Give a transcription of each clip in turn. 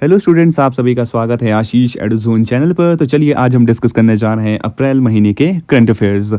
Hello students, आप सभी का स्वागत है आशीष एडुजोन चैनल पर। तो चलिए आज हम डिस्कस करने जा रहे हैं अप्रैल महीने के करंट अफेयर्स।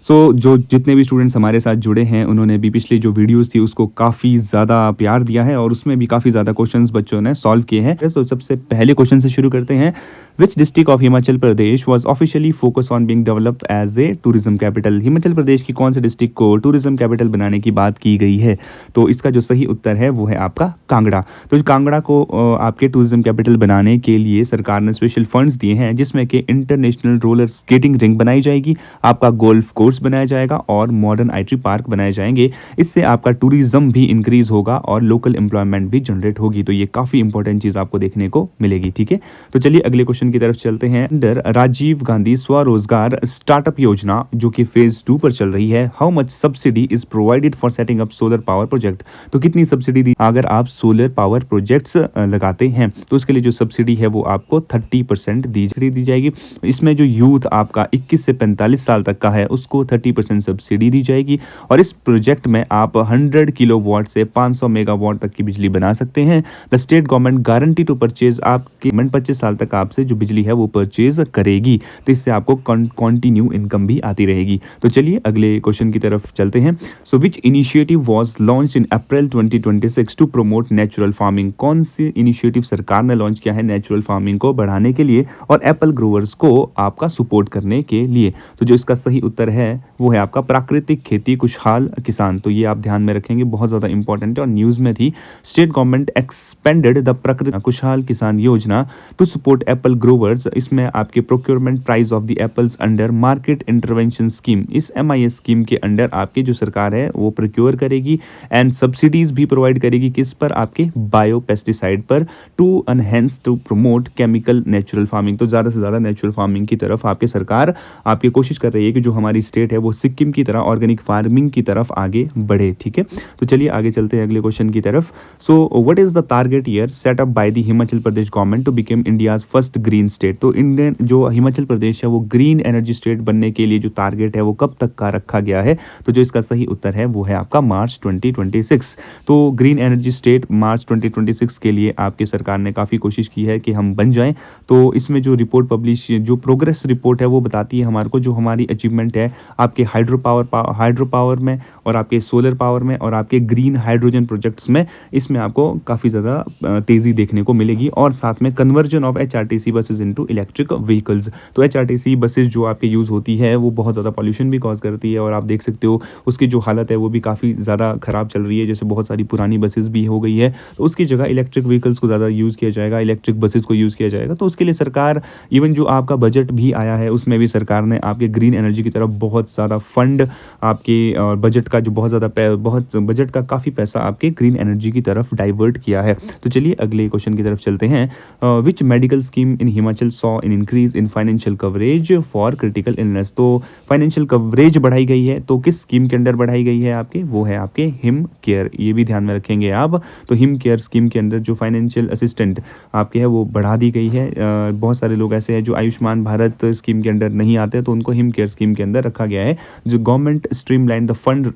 जो जितने भी स्टूडेंट्स हमारे साथ जुड़े हैं उन्होंने भी पिछले जो वीडियोस थी उसको काफ़ी ज़्यादा प्यार दिया है और उसमें भी काफ़ी ज़्यादा क्वेश्चंस बच्चों ने सॉल्व किए हैं। तो सबसे पहले क्वेश्चन से शुरू करते हैं। Which district of Himachal Pradesh was officially focus on being developed as a tourism capital. Himachal Pradesh की कौन से डिस्ट्रिक्ट को टूरिज्म कैपिटल बनाने की बात की गई है? तो इसका जो सही उत्तर है वो है आपका कांगड़ा। तो कांगड़ा को आपके टूरिज्म कैपिटल बनाने के लिए सरकार ने स्पेशल फंड्स दिए हैं, जिसमें कि इंटरनेशनल रोलर स्केटिंग रिंग बनाई जाएगी, आपका गोल्फ कोर्स बनाया जाएगा और मॉडर्न आईटी पार्क बनाए जाएंगे। इससे आपका टूरिज्म भी इंक्रीज होगा और लोकल एम्प्लॉयमेंट भी जनरेट होगी। तो ये काफ़ी इंपॉर्टेंट चीज़ आपको देखने को मिलेगी। ठीक है, तो चलिए अगले क्वेश्चन की तरफ चलते हैं। अंडर राजीव गांधी स्वरोजगार स्टार्टअप योजना जो कि फेज 2 पर चल रही है, how much subsidy is provided for setting up solar power project. तो कितनी सब्सिडी दी अगर आप सोलर पावर प्रोजेक्ट्स लगाते हैं तो उसके लिए जो सब्सिडी है वो आपको 30% दी जाएगी। इसमें जो यूथ आपका 21 से 45 साल तक का है उसको 30% सब्सिडी दी जाएगी और इस प्रोजेक्ट में आप 100 किलोवाट से 500 मेगावाट तक की बिजली बना सकते हैं। The state government guarantee to purchase, आपकी गवर्नमेंट 25 साल तक आपसे जो बिजली है वो परचेज करेगी, तो इससे आपको कंटिन्यू इनकम भी आती रहेगी। तो चलिए अगले क्वेश्चन की तरफ चलते हैं। So which initiative was launched in April 2026 to promote natural farming. कौन सी इनिशिएटिव सरकार ने लॉन्च किया है नेचुरल फार्मिंग को बढ़ाने के लिए और एप्पल ग्रोवर्स को आपका सपोर्ट करने के लिए? तो जो इसका सही उत्तर है वो है आपका प्राकृतिक खेती खुशहाल किसान। तो ये आप ध्यान में रखेंगे, बहुत ज़्यादा इंपॉर्टेंट है और न्यूज़ में थी। स्टेट गवर्नमेंट एक्सपेंडेड द प्राकृतिक खुशहाल किसान योजना टू सपोर्ट एप्पल ग्रोवर्स। इसमें आपके procurement price of the apples under market intervention scheme, इस MIS स्कीम के अंडर आपकी जो सरकार है वो प्रोक्योर करेगी एंड सब्सिडीज भी प्रोवाइड करेगी। किस पर? आपके बायो पेस्टिसाइड पर, to enhance to promote chemical natural farming. तो ज़्यादा से ज़्यादा नेचुरल फार्मिंग की तरफ आपकी सरकार आपकी कोशिश कर रही है कि जो हमारी स्टेट है वो सिक्किम की तरह ऑर्गेनिक फार्मिंग की तरफ आगे बढ़े। ठीक है, तो चलिए आगे चलते हैं अगले क्वेश्चन की तरफ। So what is the target year set up by the Himachal Pradesh government to become India's first green state. तो इंडियन जो हिमाचल प्रदेश है वो ग्रीन एनर्जी स्टेट बनने के लिए जो टारगेट है वो कब तक का रखा गया है? तो जो इसका सही उत्तर है वो है आपका मार्च 2026। तो ग्रीन एनर्जी स्टेट मार्च 2026 के लिए आपकी सरकार ने काफ़ी कोशिश की है कि हम बन जाएं। तो इसमें जो रिपोर्ट पब्लिश, जो प्रोग्रेस रिपोर्ट है वो बताती है हमारे को जो हमारी अचीवमेंट है आपके हाइड्रो पावर में और आपके सोलर पावर में और आपके ग्रीन हाइड्रोजन प्रोजेक्ट्स में। इसमें आपको काफ़ी ज़्यादा तेज़ी देखने को मिलेगी और साथ में conversion of HRTC buses into electric vehicles. तो HRTC बसेज जो आपके यूज़ होती है वो बहुत ज़्यादा पॉल्यूशन भी कॉज करती है और आप देख सकते हो उसकी जो हालत है वो भी काफ़ी ज़्यादा ख़राब चल रही है। जैसे बहुत सारी पुरानी बसेज भी हो गई है तो उसकी जगह इलेक्ट्रिक व्हीकल्स को ज़्यादा यूज़ किया जाएगा, इलेक्ट्रिक बसेज को यूज़ किया जाएगा। तो उसके लिए सरकार, इवन जो आपका बजट भी आया है उसमें भी सरकार ने आपके ग्रीन एनर्जी की तरफ बहुत ज़्यादा फंड आपके और बजट का जो बहुत बजट का काफ़ी पैसा आपके ग्रीन एनर्जी की तरफ डाइवर्ट किया है। तो चलिए अगले क्वेश्चन की तरफ चलते हैं। Which medical scheme in Himachal saw in increase in financial coverage for critical illness. तो फाइनेंशियल कवरेज बढ़ाई गई है, तो किस स्कीम के अंडर बढ़ाई गई है आपके? वो है आपके हिम केयर। ये भी ध्यान में रखेंगे आप। तो हिम केयर स्कीम के अंदर जो फाइनेंशियल असिस्टेंट आपके है वो बढ़ा दी गई है। बहुत सारे लोग ऐसे हैं जो आयुष्मान भारत स्कीम के अंडर नहीं आते तो उनको हिम केयर स्कीम के अंदर रखा गया है। जो government streamline the fund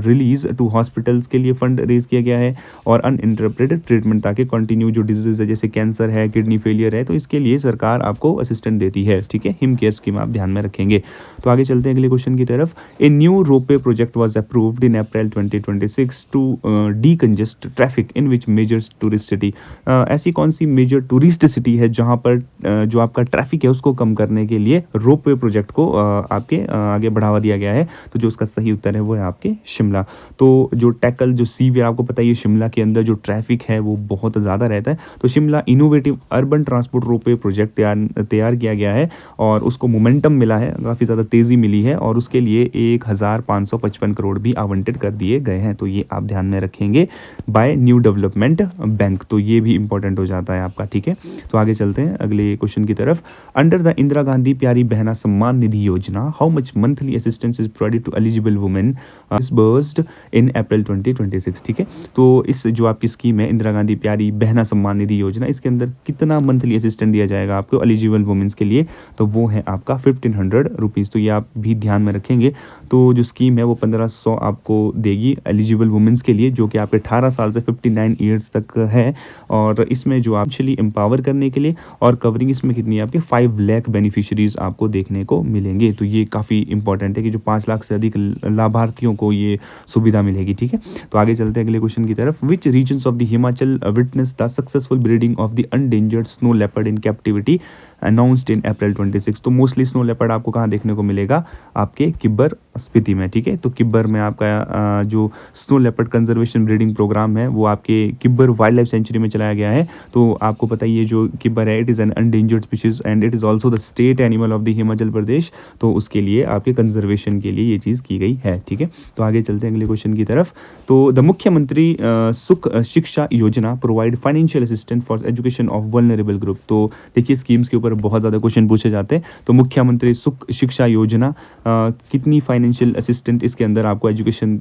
release to hospitals के लिए फंड रेज किया गया है और अनइंटरप्टेड ट्रीटमेंट, ताकि कंटिन्यू जो डिजीज है जैसे कैंसर है, किडनी फेलियर है, तो इसके लिए सरकार आपको असिस्टेंट देती है। ठीक है, हिम केयर स्कीम आप ध्यान में रखेंगे। तो आगे चलते हैं अगले क्वेश्चन की तरफ। A new ropeway project was approved in April 2026 to decongest traffic in which major tourist city. ऐसी कौन सी मेजर टूरिस्ट सिटी है जहां पर जो आपका ट्रैफिक है उसको कम करने के लिए रोपवे प्रोजेक्ट को आपके आगे बढ़ावा दिया गया है? तो जो उसका सही उत्तर है वो है आपके शिमला। तो जो टैकल जो सीवियर, आपको पता है शिमला के अंदर जो ट्रैफिक है वो बहुत ज़्यादा रहता है, तो Shimla innovative urban transport ropeway project तैयार किया गया है और उसको मोमेंटम मिला है, काफ़ी ज़्यादा तेज़ी मिली है और उसके लिए 1555 करोड़ भी आवंटित कर दिए गए हैं। तो ये आप ध्यान में रखेंगे बाय न्यू डेवलपमेंट बैंक। तो ये भी इंपॉर्टेंट हो जाता है आपका। ठीक है, तो आगे चलते हैं अगले क्वेश्चन की तरफ। अंडर द इंदिरा गांधी प्यारी बहना Samman Nidhi Yojana how much monthly assistance is provided to eligible women disbursed in April 2026। ठीक है, तो इस जो आपकी स्कीम है इंदिरा गांधी प्यारी बहना सम्मान निधि योजना, इसके अंदर कितना मंथली असिस्टेंट दिया जाएगा आपको एलिजिबल वुमेन्स के लिए, तो वो है आपका 1500 रुपीज़। तो ये आप भी ध्यान में रखेंगे। तो जो स्कीम है वो 1500 आपको देगी एलिजिबल वुमेन्स के लिए, जो कि आपके 18 साल से 59 ईयर्स तक है। और इसमें जो आप एक्चुअली एम्पावर करने के लिए और कवरिंग इसमें कितनी है आपके 5 लाख बेनिफिशरीज आपको देखने को मिलेंगे। तो ये काफ़ी इंपॉर्टेंट है कि जो 5 लाख से अधिक लाभार्थियों को ये सुविधा मिलेगी। ठीक है, तो आगे चलते हैं अगले क्वेश्चन की तरफ। Which regions of the Himachal witness the successful breeding of the endangered snow leopard in captivity announced in April 26। तो मोस्टली स्नो लेपर्ड आपको कहाँ देखने को मिलेगा, आपके किब्बर स्पीति में। ठीक है, तो किब्बर में आपका जो snow leopard conservation breeding program है वो आपके किब्बर वाइल्ड लाइफ सेंचुरी में चलाया गया है। तो आपको पता ही है जो किब्बर है it is an endangered species and it is also the state animal of the Himachal Pradesh. तो उसके लिए आपके कंजर्वेशन के लिए ये चीज़ की गई है। ठीक है, तो आगे चलते हैं अगले क्वेश्चन की तरफ। तो द मुख्यमंत्री सुख शिक्षा योजना provide financial assistant for education of vulnerable group. तो देखिए स्कीम्स के ऊपर बहुत ज़्यादा क्वेश्चन पूछे जाते हैं। तो मुख्यमंत्री सुख शिक्षा योजना कितनी फाइनेंशियल असिस्टेंट इसके अंदर आपको एजुकेशन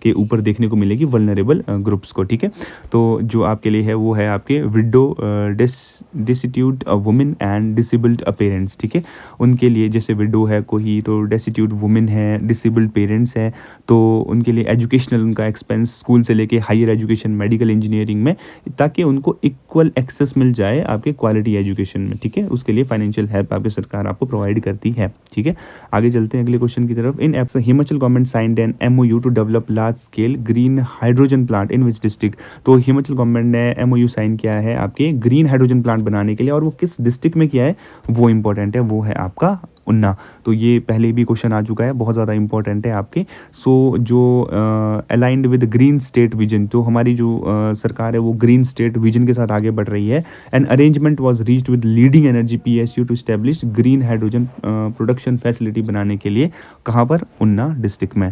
के ऊपर देखने को मिलेगी वल्नरेबल ग्रुप्स को। ठीक है, तो जो आपके लिए है वो है आपके window destitute women and disabled parents. ठीक है, उनके लिए जैसे विडो है कोई, तो डेस्टिट्यूट वुमेन है, डिसेबल्ड पेरेंट्स है, तो उनके लिए एजुकेशनल उनका एक्सपेंस स्कूल से लेके हायर एजुकेशन मेडिकल इंजीनियरिंग में, ताकि उनको इक्वल एक्सेस मिल जाए आपके क्वालिटी एजुकेशन में। ठीक है, उसके लिए फाइनेंशियल हेल्प आपकी सरकार आपको प्रोवाइड करती है। ठीक है, आगे चलते हैं अगले क्वेश्चन की तरफ। In apps Himachal government signed an MOU to develop large scale green hydrogen plant in which district. तो हिमाचल गवर्नमेंट ने MOU साइन किया है आपके ग्रीन हाइड्रोजन प्लांट बनाने के लिए, और वो किस डिस्ट्रिक्ट में किया है वो इंपॉर्टेंट है, वो है आपका उन्ना। तो ये पहले भी क्वेश्चन आ चुका है, बहुत ज़्यादा इंपॉर्टेंट है आपके। सो जो aligned with green state vision, तो हमारी जो सरकार है वो ग्रीन स्टेट विजन के साथ आगे बढ़ रही है। An arrangement was reached with leading energy PSU to establish green hydrogen production facility बनाने के लिए, कहाँ पर, उन्ना डिस्ट्रिक्ट में।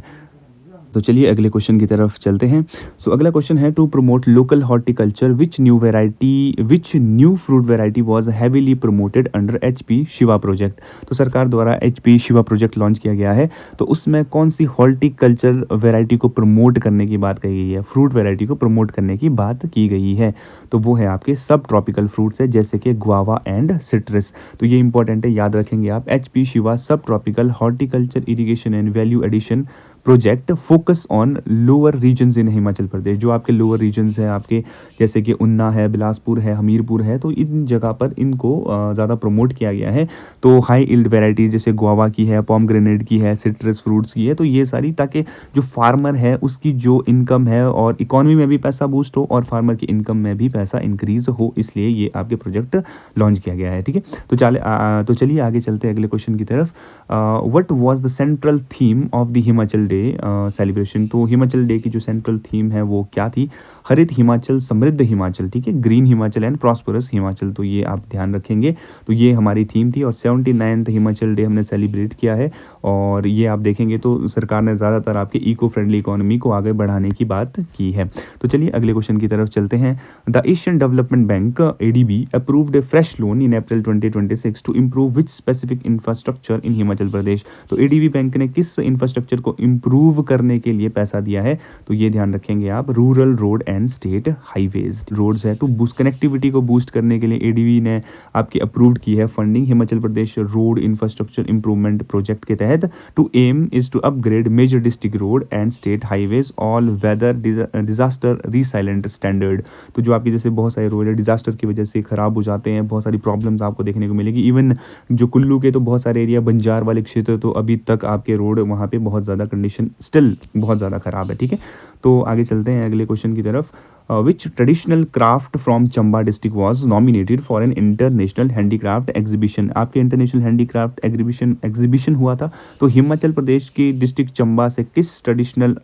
तो चलिए अगले क्वेश्चन की तरफ चलते हैं। सो अगला क्वेश्चन है to promote local horticulture which new fruit variety was heavily promoted under HP Shiva project. तो सरकार द्वारा HP शिवा प्रोजेक्ट लॉन्च किया गया है, तो उसमें कौन सी हॉर्टिकल्चर वेराइटी को प्रमोट करने की बात कही गई है, फ्रूट वेराइटी को प्रमोट करने की बात की गई है। तो वो है आपके सब ट्रॉपिकल फ्रूट्स है, जैसे कि गुआवा एंड सिट्रस। तो ये इंपॉर्टेंट है, याद रखेंगे आप। HP Shiva subtropical horticulture irrigation and value addition project focus on lower regions in Himachal Pradesh. जो आपके लोअर रीजन्स है आपके, जैसे कि उन्ना है, बिलासपुर है, हमीरपुर है, तो इन जगह पर इनको ज़्यादा प्रमोट किया गया है। तो हाई इल्ड वेराइटीज़ जैसे गुआवा की है, पॉमग्रेनेट की है, सिट्रस फ्रूट्स की है, तो ये सारी, ताकि जो फार्मर है उसकी जो इनकम है और इकोनॉमी में भी पैसा बूस्ट हो और फार्मर की इनकम में भी पैसा इंक्रीज हो, इसलिए ये आपके प्रोजेक्ट लॉन्च किया गया है। ठीक है, तो चलिए आगे चलते हैं अगले क्वेश्चन की तरफ। What was the central theme of the Himachal day celebration. तो हिमाचल डे की जो सेंट्रल थीम है वो क्या थी, हरित हिमाचल, समृद्ध हिमाचल। ठीक है, green Himachal and prosperous Himachal. तो ये आप ध्यान रखेंगे, तो ये हमारी थीम थी। और 79वां हिमाचल डे हमने सेलिब्रेट किया है, और ये आप देखेंगे तो सरकार ने ज़्यादातर आपके इको फ्रेंडली इकोनॉमी को आगे बढ़ाने की बात की है। तो चलिए अगले क्वेश्चन की तरफ चलते हैं। The Asian development bank ADB approved a fresh loan in April 2026 to improve which specific infrastructure in Himachal Pradesh. तो ADB बैंक ने किस इंफ्रास्ट्रक्चर को इम्प्रूव करने के लिए पैसा दिया है, तो ये ध्यान रखेंगे आप। Rural road and state highways roads है, तो बूस्ट कनेक्टिविटी को बूस्ट करने के लिए ADB ने आपकी अप्रूव्ड की है funding Himachal Pradesh road infrastructure improvement project के तहत। To aim is to upgrade major district road and state highways all weather disaster resilient standard. तो जो आपकी जैसे बहुत सारे रोड है डिजास्टर की वजह से खराब हो जाते हैं, बहुत सारी प्रॉब्लम्स आपको देखने को मिलेगी। इवन जो कुल्लू के तो बहुत सारे एरिया, बंजार वाले क्षेत्र, तो अभी तक आपके रोड वहाँ पे बहुत ज़्यादा कंडीशन स्टिल बहुत ज़्यादा ख़राब है। ठीक है, तो आगे चलते हैं अगले क्वेश्चन की तरफ। which traditional craft from Chamba district was nominated for an international handicraft exhibition। आपके इंटरनेशनल हैंडीक्राफ्ट एग्जीबिशन हुआ था, तो हिमाचल प्रदेश की डिस्ट्रिक्ट चंबा से किस ट्रेडिशनल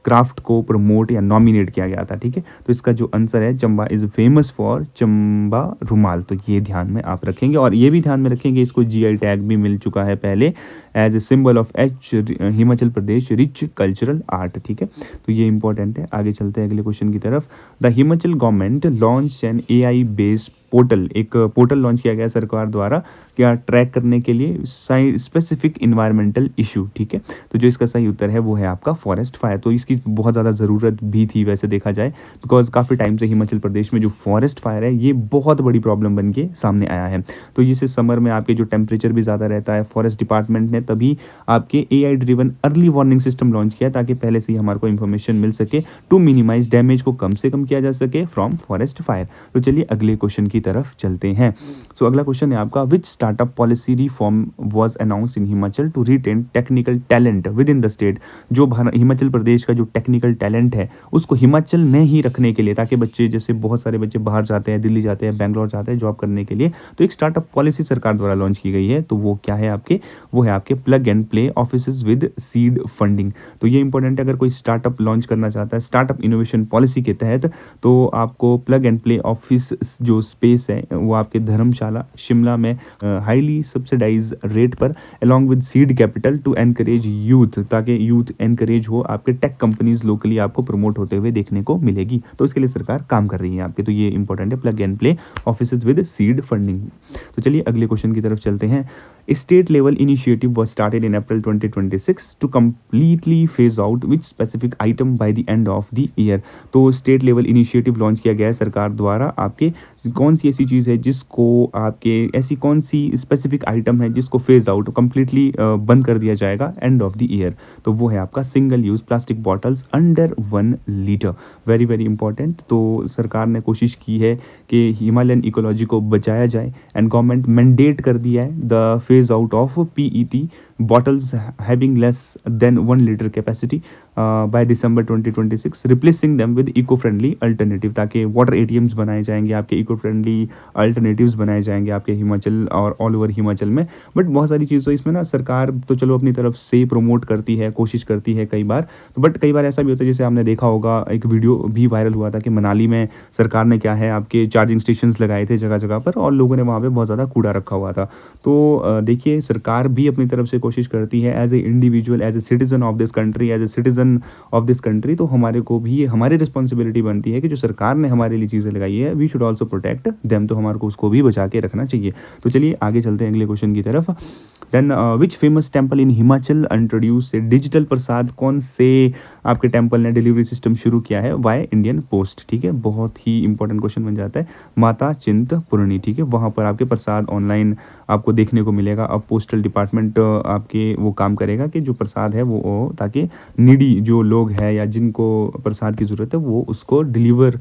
क्राफ्ट को प्रमोट या नॉमिनेट किया गया था। ठीक है, तो इसका जो आंसर है, Chamba is famous for Chamba रुमाल। तो ये ध्यान में आप रखेंगे, और ये भी ध्यान में रखेंगे इसको GI टैग भी मिल चुका है पहले as a symbol of Himachal Pradesh rich cultural art. ठीक है, तो ये इंपॉर्टेंट है। आगे चलते हैं अगले क्वेश्चन की तरफ। The Himachal government launch N AI based portal, एक पोर्टल लॉन्च किया गया सरकार द्वारा क्या ट्रैक करने के लिए स्पेसिफिक इन्वायरमेंटल इशू, ठीक है। तो जो इसका सही उत्तर है वो है आपका फॉरेस्ट फायर। तो इसकी बहुत ज़्यादा ज़रूरत भी थी वैसे देखा जाए, बिकॉज काफ़ी टाइम से हिमाचल प्रदेश में जो फॉरेस्ट फायर है ये बहुत बड़ी प्रॉब्लम बन के सामने आया है। तो इसे समर में आपके जो टेम्परेचर भी ज़्यादा रहता है, फॉरेस्ट डिपार्टमेंट ने तभी आपके AI driven early warning system launch किया ताकि पहले से ही हमारे को इन्फॉर्मेशन मिल सके टू मिनिमाइज डैमेज को कम से कम किया जा सके फ्रॉम फॉरेस्ट फायर। तो चलिए अगले क्वेश्चन की तरफ चलते हैं। सो अगला क्वेश्चन है आपका, which startup policy reform was announced in Himachal to retain technical talent within the state. जो हिमाचल प्रदेश का जो टेक्निकल टैलेंट है उसको हिमाचल में ही रखने के लिए, ताकि बच्चे, जैसे बहुत सारे बच्चे बाहर जाते हैं, दिल्ली जाते हैं, बैंगलोर जाते हैं जॉब करने के लिए, तो एक स्टार्टअप पॉलिसी सरकार द्वारा लॉन्च की गई है। तो वो क्या है आपके, वो है आपके plug and play offices with seed funding. तो ये इंपॉर्टेंट है, अगर कोई स्टार्टअप लॉन्च करना चाहता है स्टार्टअप इनोवेशन पॉलिसी के तहत, तो आपको प्लग एंड प्ले ऑफिस जो स्पेस है वो आपके धर्मशाला शिमला में हाईली सब्सिडाइज रेट पर along with seed capital to encourage youth, ताकि यूथ एनकरेज हो, आपके टेक कंपनीज लोकली आपको प्रमोट होते हुए देखने को मिलेगी। तो इसके लिए सरकार काम कर रही है आपके। तो ये इंपॉर्टेंट है, plug and play offices with seed funding. तो चलिए अगले क्वेश्चन की तरफ चलते हैं। State level initiative was started in April 2026 to completely phase out which specific item by the end of the year। तो स्टेट लेवल इनिशिएटिव लॉन्च किया गया है सरकार द्वारा। आपके कौन सी ऐसी चीज़ है जिसको आपके, ऐसी कौन सी स्पेसिफिक आइटम है जिसको फेज आउट कंप्लीटली बंद कर दिया जाएगा एंड ऑफ द ईयर। तो वो है आपका single use plastic bottles under 1 litre. Very very important. तो सरकार ने कोशिश की है कि हिमालयन इकोलॉजी को बचाया जाए एंड गवर्नमेंट मैंडेट कर दिया है the phase out of PET bottles having less than 1 liter capacity by December 2026, replacing them with eco-friendly alternative, ताकि वाटर ATMs बनाए जाएंगे, आपके eco-friendly alternatives बनाए जाएंगे आपके हिमाचल और ऑल ओवर हिमाचल में। बट बहुत सारी चीज़ों इसमें ना सरकार तो चलो अपनी तरफ से प्रमोट करती है, कोशिश करती है कई बार, तो बट कई बार ऐसा भी होता है, जैसे आपने देखा होगा एक वीडियो भी वायरल हुआ था कि मनाली में सरकार ने क्या है आपके चार्जिंग स्टेशंस लगाए थे जगह जगह पर, और लोगों ने वहाँ पे बहुत ज़्यादा कूड़ा रखा हुआ था। तो देखिए सरकार भी अपनी तरफ से कोशिश करती है as a individual, as a citizen of this country, as a citizen of this country. तो हमारे को भी ये हमारी रिस्पॉन्सिबिलिटी बनती है कि जो सरकार ने हमारे लिए चीज़ें लगाई है, we should also protect them. तो हमारे को उसको भी बचा के रखना चाहिए। तो चलिए आगे चलते हैं अगले क्वेश्चन की तरफ। Then which famous temple in Himachal introduce a digital prasad. कौन से आपके टेम्पल ने डिलीवरी सिस्टम शुरू किया है वाई इंडियन पोस्ट, ठीक है। बहुत ही इंपॉर्टेंट क्वेश्चन बन जाता है। माता चिंतपूर्णी, ठीक है, वहाँ पर आपके प्रसाद ऑनलाइन आपको देखने को मिलेगा। अब पोस्टल डिपार्टमेंट आपके वो काम करेगा कि जो प्रसाद है वो, ताकि नीडी जो लोग हैं या जिनको प्रसाद की ज़रूरत है वो उसको डिलीवर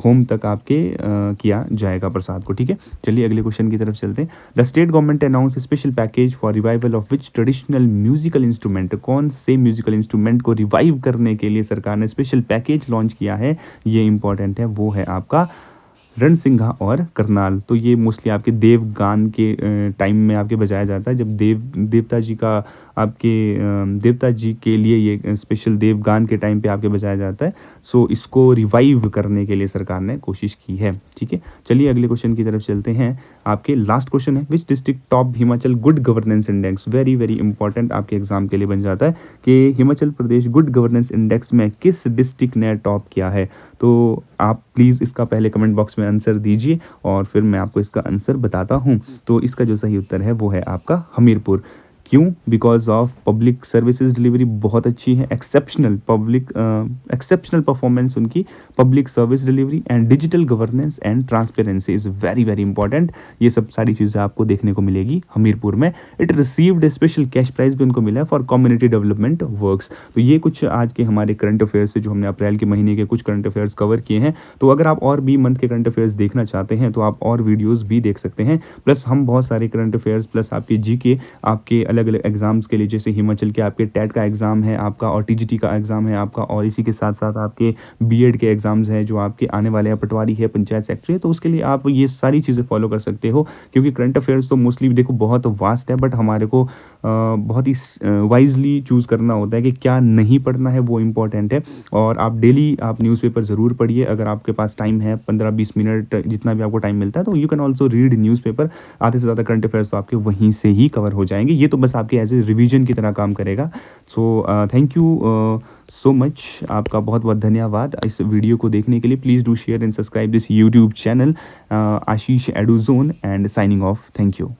होम तक आपके किया जाएगा प्रसाद को, ठीक है। चलिए अगले क्वेश्चन की तरफ चलते हैं। The state government announce special package for revival of which traditional musical instrument. कौन से म्यूजिकल इंस्ट्रूमेंट को रिवाइव करने के लिए सरकार ने स्पेशल पैकेज लॉन्च किया है, ये इंपॉर्टेंट है। वो है आपका रणसिंघा और करनाल। तो ये मोस्टली आपके देवगान के टाइम में आपके बजाया जाता है, जब देवता जी का आपके देवता जी के लिए ये स्पेशल देवगान के टाइम पे आपके बजाया जाता है। सो इसको रिवाइव करने के लिए सरकार ने कोशिश की है, ठीक है। चलिए अगले क्वेश्चन की तरफ चलते हैं। आपके लास्ट क्वेश्चन है, which district top Himachal good governance index. Very very important आपके एग्जाम के लिए बन जाता है कि Himachal Pradesh good governance index में किस डिस्ट्रिक्ट ने टॉप किया है। तो आप प्लीज़ इसका पहले कमेंट बॉक्स में आंसर दीजिए और फिर मैं आपको इसका आंसर बताता हूँ। तो इसका जो सही उत्तर है वो है आपका हमीरपुर। क्यों? Because of public services delivery बहुत अच्छी है, एक्सेप्शनल परफॉर्मेंस उनकी public service delivery and digital governance and transparency is very very important. ये सब सारी चीज़ें आपको देखने को मिलेगी हमीरपुर में। It received a special cash prize भी उनको मिला है फॉर कम्युनिटी डेवलपमेंट वर्क्स। तो ये कुछ आज के हमारे करंट अफेयर्स से जो हमने अप्रैल के महीने के कुछ करंट अफेयर्स कवर किए हैं। तो अगर आप और भी मंथ के करंट अफेयर्स देखना चाहते हैं तो आप और वीडियोज़ भी देख सकते हैं। प्लस हम बहुत सारे करंट अफेयर्स प्लस आपके जीके आपके अलग अलग एग्जाम्स के लिए, जैसे हिमाचल के आपके टेट का एग्जाम है आपका और टीजीटी का एग्जाम है आपका, और इसी के साथ साथ आपके बीएड के एग्जाम्स हैं जो आपके आने वाले हैं, पटवारी है, पंचायत सेक्रेटरी है। तो उसके लिए आप ये सारी चीज़ें फॉलो कर सकते हो, क्योंकि करंट अफेयर्स तो मोस्टली देखो बहुत वास्ट है, बट हमारे को बहुत ही वाइजली चूज़ करना होता है कि क्या नहीं पढ़ना है, वो इम्पॉर्टेंट है। और आप डेली आप न्यूज़पेपर ज़रूर पढ़िए, अगर आपके पास टाइम है 15-20 मिनट जितना भी आपको टाइम मिलता है, तो you can also read newspaper. आधे से ज़्यादा करंट अफेयर्स तो आपके वहीं से ही कवर हो जाएंगे। ये तो बस आपके एज ए रिवीजन की तरह काम करेगा। So thank you so much, आपका बहुत बहुत धन्यवाद इस वीडियो को देखने के लिए। Please do share and subscribe this YouTube channel Ashish edu zone and signing off. Thank you.